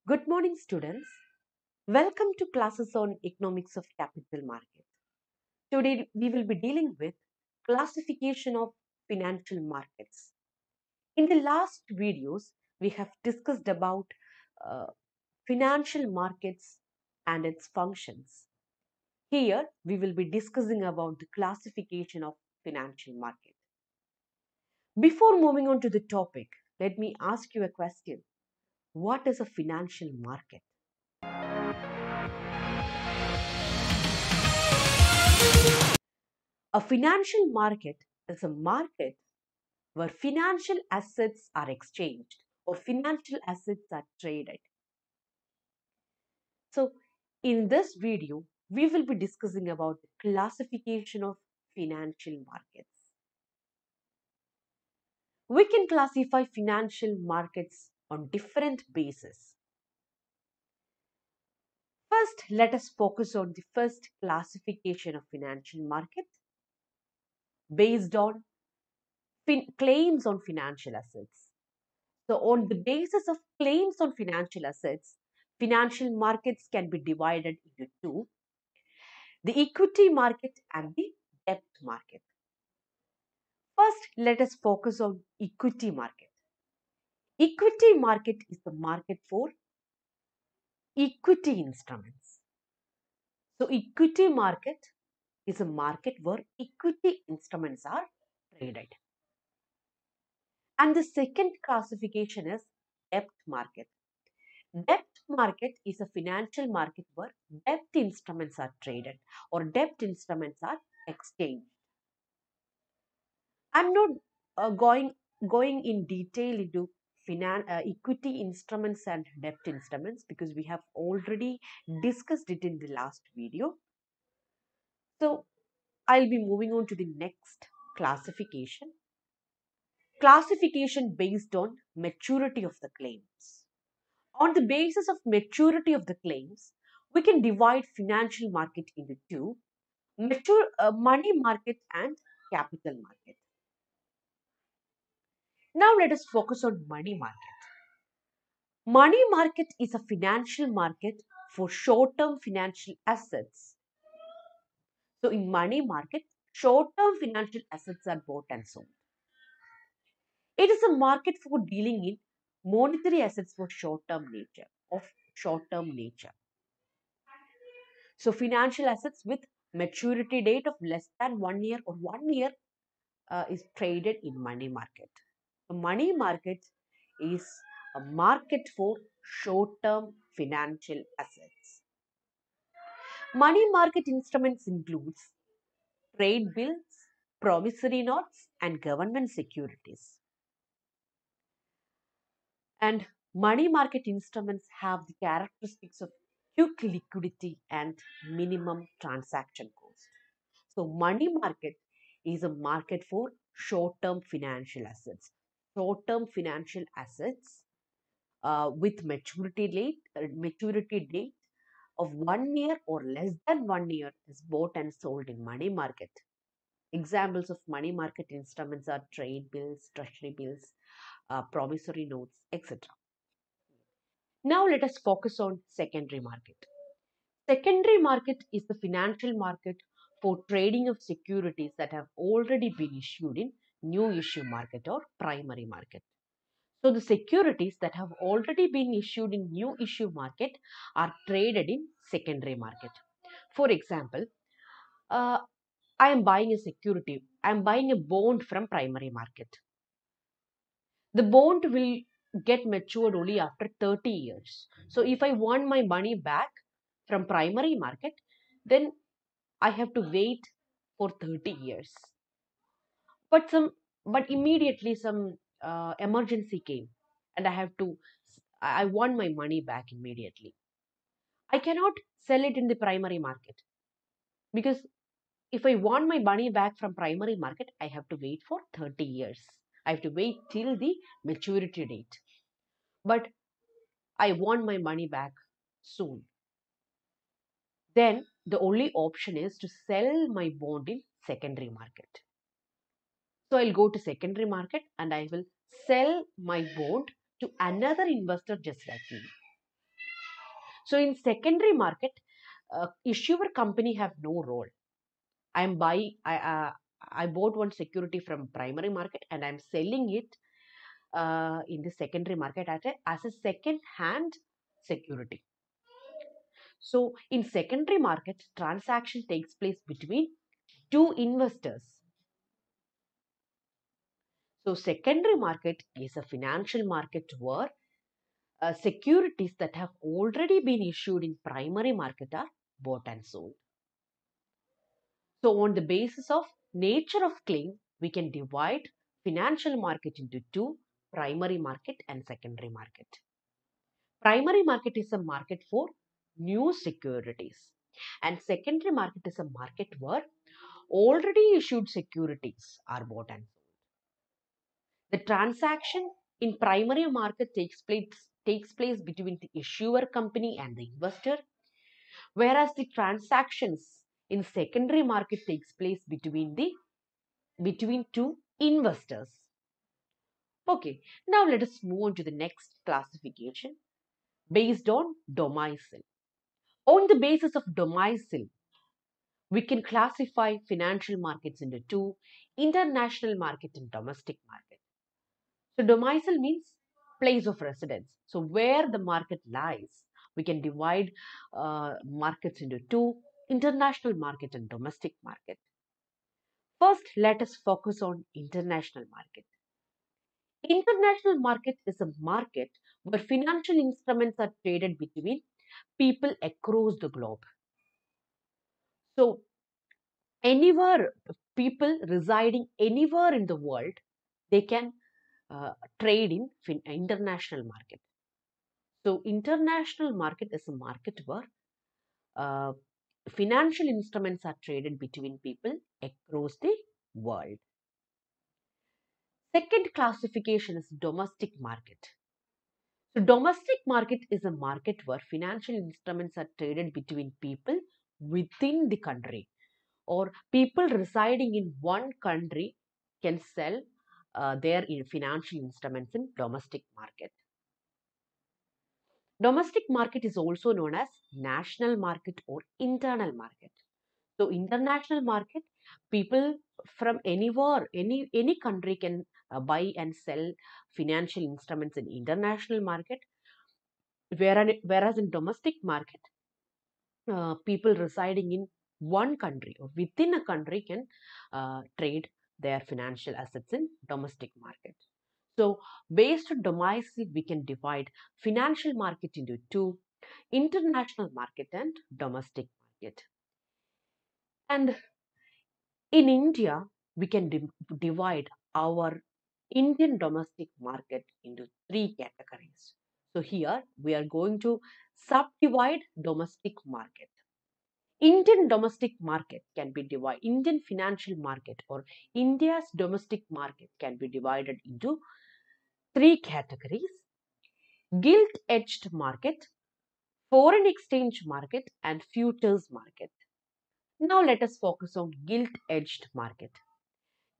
Good morning, students. Welcome to classes on economics of capital market. Today, we will be dealing with classification of financial markets. In the last videos, we have discussed about uh, financial markets and its functions. Here, we will be discussing about the classification of financial market. Before moving on to the topic, let me ask you a question. What is a financial market? A financial market is a market where financial assets are exchanged or financial assets are traded. So, in this video, we will be discussing about the classification of financial markets. We can classify financial markets on different bases. First, let us focus on the first classification of financial market based on claims on financial assets. So, on the basis of claims on financial assets, financial markets can be divided into two: the equity market and the debt market. First, let us focus on equity market. Equity market is the market for equity instruments. So, equity market is a market where equity instruments are traded. And the second classification is debt market. Debt market is a financial market where debt instruments are traded or debt instruments are exchanged. I'm not going in detail into equity instruments and debt instruments because we have already discussed it in the last video. So I'll be moving on to the next classification. Classification based on maturity of the claims. On the basis of maturity of the claims, we can divide financial market into two: money market and capital market. Now let us focus on money market. Money market is a financial market for short-term financial assets. So in money market, short-term financial assets are bought and sold. It is a market for dealing in monetary assets for short-term nature. So financial assets with maturity date of less than 1 year or 1 year is traded in money market. The money market is a market for short-term financial assets. Money market instruments includes trade bills, promissory notes, and government securities. And money market instruments have the characteristics of quick liquidity and minimum transaction cost. So, money market is a market for short-term financial assets. Short-term financial assets with maturity date of 1 year or less than 1 year is bought and sold in money market. Examples of money market instruments are trade bills, treasury bills, promissory notes, etc. Now let us focus on secondary market. Secondary market is the financial market for trading of securities that have already been issued in new issue market or primary market. So the securities that have already been issued in new issue market are traded in secondary market. For example, uh, I am buying a security. I am buying a bond from primary market. The bond will get matured only after 30 years. So if I want my money back from primary market, then I have to wait for 30 years. But immediately some emergency came and I want my money back immediately. I cannot sell it in the primary market because if I want my money back from primary market, I have to wait for 30 years. I have to wait till the maturity date. But I want my money back soon. Then the only option is to sell my bond in secondary market. So I'll go to secondary market and I will sell my bond to another investor just like me. So in secondary market, issuer company have no role. I'm buying I bought one security from primary market and I'm selling it in the secondary market as a second hand security. So in secondary market, transaction takes place between two investors. So secondary market is a financial market where securities that have already been issued in primary market are bought and sold. So on the basis of nature of claim, we can divide financial market into two: primary market and secondary market. Primary market is a market for new securities, and secondary market is a market where already issued securities are bought and sold. The transaction in primary market takes place between the issuer company and the investor, whereas the transactions in secondary market takes place between two investors. Okay, now let us move on to the next classification based on domicile. On the basis of domicile, we can classify financial markets into two: international market and domestic market. So domicile means place of residence. So where the market lies, we can divide markets into two: international market and domestic market. First, let us focus on international market. International market is a market where financial instruments are traded between people across the globe. So anywhere, people residing anywhere in the world, they can trade in international market. So international market is a market where uh, financial instruments are traded between people across the world. Second classification is domestic market. So domestic market is a market where financial instruments are traded between people within the country, or people residing in one country can sell their financial instruments in domestic market. Domestic market is also known as national market or internal market. So international market, people from anywhere, any country can buy and sell financial instruments in international market, whereas in domestic market, people residing in one country or within a country can trade their financial assets in domestic market. So based on domicile, we can divide financial market into two: international market and domestic market. And in India, we can divide our Indian domestic market into three categories. So here we are going to subdivide domestic market. Indian domestic market can be divided, Indian financial market or India's domestic market can be divided into three categories: gilt edged market, foreign exchange market, and futures market. Now let us focus on gilt edged market.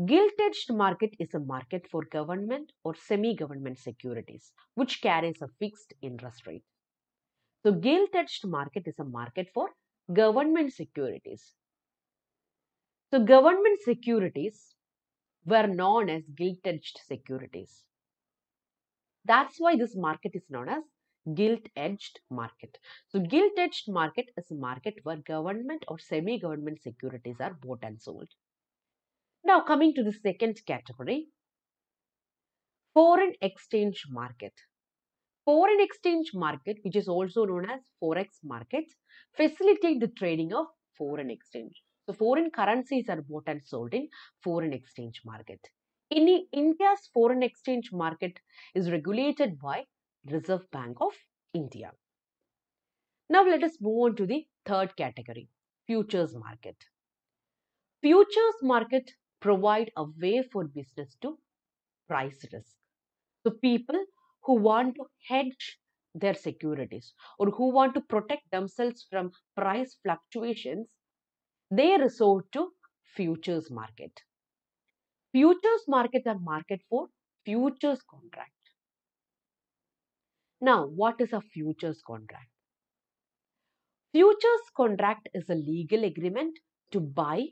Gilt edged market is a market for government or semi government securities which carries a fixed interest rate. So gilt edged market is a market for government securities. So government securities were known as gilt-edged securities. That's why this market is known as gilt-edged market. So gilt-edged market is a market where government or semi-government securities are bought and sold. Now coming to the second category, foreign exchange market. Foreign exchange market, which is also known as forex markets, facilitate the trading of foreign exchange. So foreign currencies are bought and sold in foreign exchange market. India's foreign exchange market is regulated by Reserve Bank of India. Now let us move on to the third category, futures market. Futures market provide a way for business to price risk. So people who want to hedge their securities or who want to protect themselves from price fluctuations, they resort to futures market. Futures market are market for futures contract. Now, what is a futures contract? Futures contract is a legal agreement to buy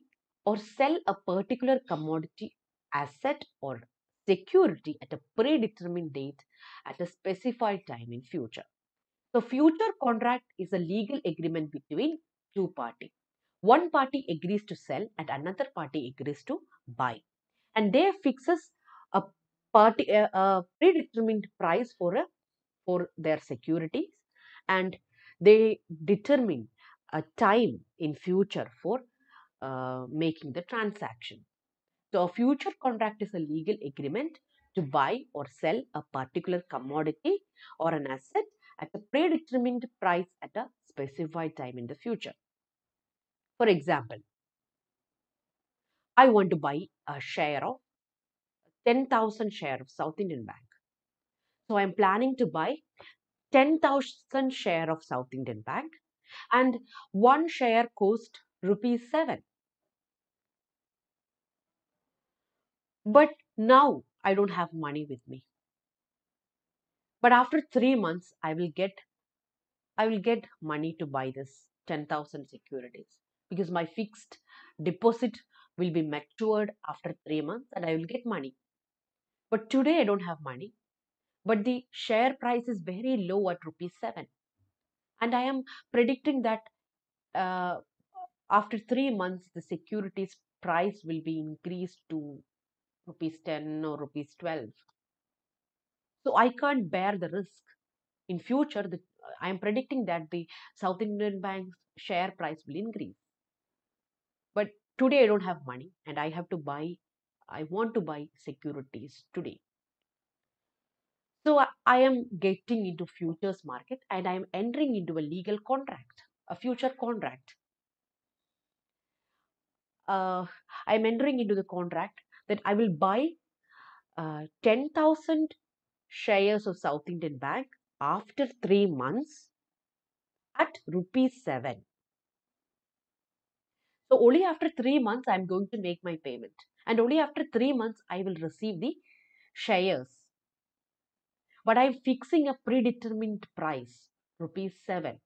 or sell a particular commodity, asset, or security at a predetermined date at a specified time in future. So, future contract is a legal agreement between two parties. One party agrees to sell and another party agrees to buy, and they fixes a a predetermined price for their securities, and they determine a time in future for making the transaction. So a future contract is a legal agreement to buy or sell a particular commodity or an asset at a predetermined price at a specified time in the future. For example, I want to buy a share of 10,000 share of South Indian Bank. So I'm planning to buy 10,000 share of South Indian Bank, and one share cost rupees 7. But now I don't have money with me. But after 3 months I will get money to buy this 10,000 securities, because my fixed deposit will be matured after 3 months and I will get money. But today I don't have money. But the share price is very low at rupees 7. And I am predicting that uh, after 3 months the securities price will be increased to rupees 10 or rupees 12. So I can't bear the risk. In future, I am predicting that the South Indian Bank's share price will increase. But today I don't have money and I want to buy securities today. So I am getting into futures market and I am entering into a legal contract, a future contract. Uh, I am entering into the contract that I will buy 10,000 shares of South Indian Bank after 3 months at rupees 7. So only after 3 months I'm going to make my payment. And only after 3 months I will receive the shares. But I'm fixing a predetermined price, rupees 7.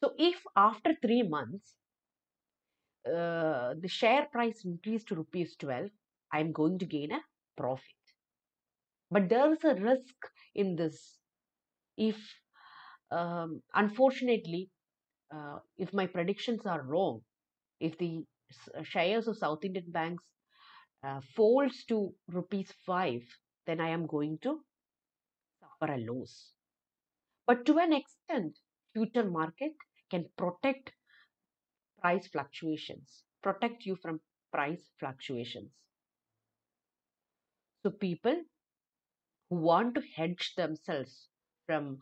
So if after 3 months the share price increased to rupees 12, I'm going to gain a profit. But there is a risk in this. If unfortunately, if my predictions are wrong, if the shares of South Indian banks falls to rupees 5, then I am going to suffer a loss. But to an extent, future market can protect you from price fluctuations. So people who want to hedge themselves from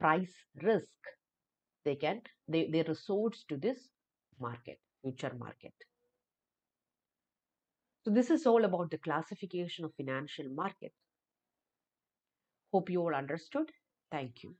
price risk, they resort to this future market. So this is all about the classification of financial market. Hope you all understood. Thank you.